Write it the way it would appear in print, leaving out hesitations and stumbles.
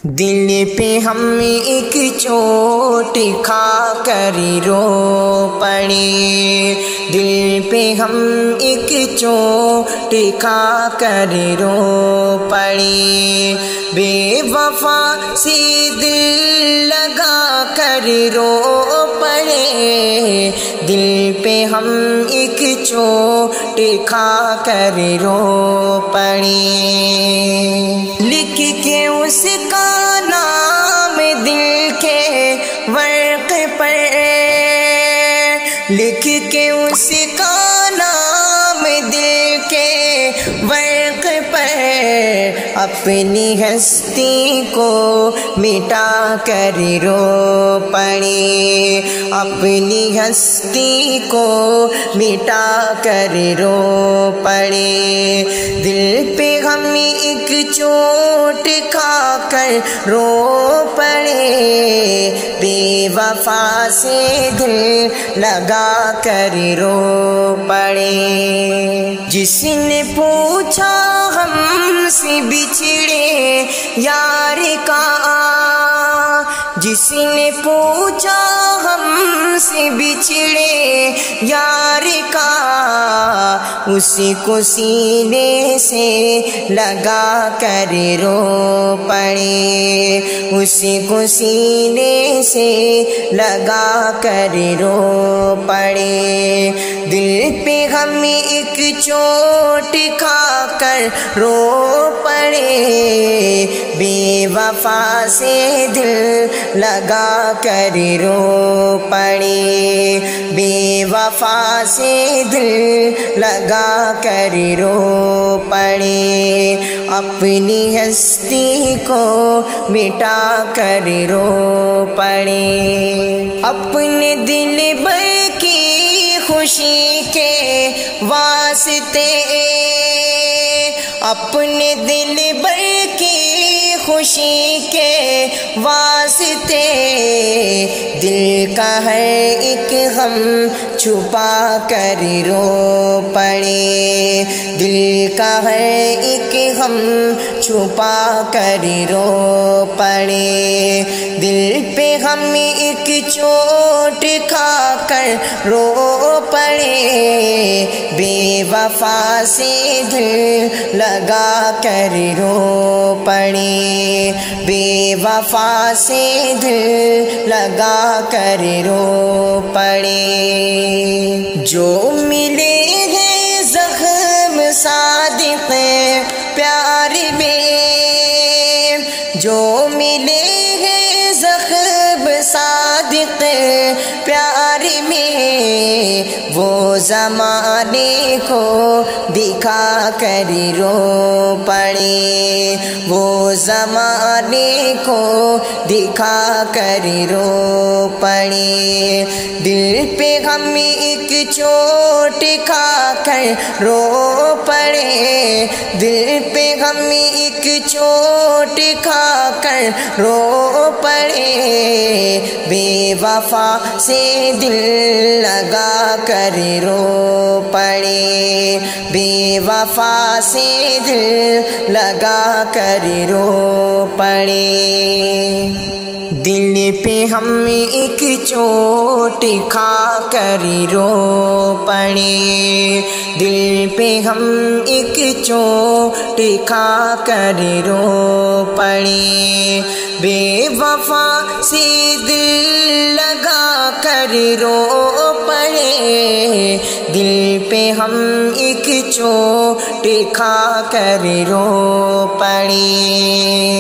دل پہ ہم ایک چوٹ کھا کر رو پڑے، دل پہ ہم ایک چوٹ کھا کر رو پڑے، بے وفا سے دل لگا کر رو پڑے، دل پہ ہم ایک چوٹ کھا کر رو پڑے، لکھ کے اس کا نام دل کے ورق پر، لکھ کے اس کا نام دل کے ورق پر، اپنی ہستی کو مٹا کر رو پڑے، اپنی ہستی کو مٹا کر رو پڑے، دل پہ ہم ایک چوٹ کھا کر رو پڑے، بے وفا سے دل لگا کر رو پڑے، جس نے پوچھا ہم سے بچھڑے یار کا، جس نے پوچھا ہم سے بچھڑے یار کا، اسی کو سینے سے لگا کر رو پڑے، اسی کو سینے سے لگا کر رو پڑے، دل پہ ہم ایک چوٹ کھا کر رو پڑے، بے وفا سے دل لگا کر رو پڑے، بے وفا سے دل لگا کر رو پڑے، اپنی ہستی کو مٹا کر رو پڑے، اپنے دل بھر کی خوشی کے واسطے، اپنے دل بھر کی خوشی کے واسطے، دل کا ہر ایک غم چھپا کر رو پڑے، دل کا ہر ایک غم چھپا کر رو پڑے، دل پہ ہم ایک چوٹ کھا کر رو پڑے، بے وفا سے دل لگا کر رو پڑے، بے وفا سے دل لگا کر رو پڑے، جو ملے ہیں زخم صادق پیار میں، جو ملے ہیں زخم صادق پیار میں، وہ زمانے کو دکھا کر رو پڑے، وہ زمانے کو دکھا کر رو پڑے، دل پہ ہم ایک چوٹ کھا کر رو پڑے، دل پہ ہم ایک چوٹ کھا کر رو پڑے، بے وفا سے دل لگا کر رو پڑے، بے وفا سے دل لگا کر رو پڑے، دل پہ ہم ایک چوٹ کھا کر رو پڑے، دل پہ ہم ایک چوٹ کھا کر رو پڑے، بے وفا سے دل لگا کر رو پڑے، دل پہ ہم ایک چوٹ کھا کر رو پڑے۔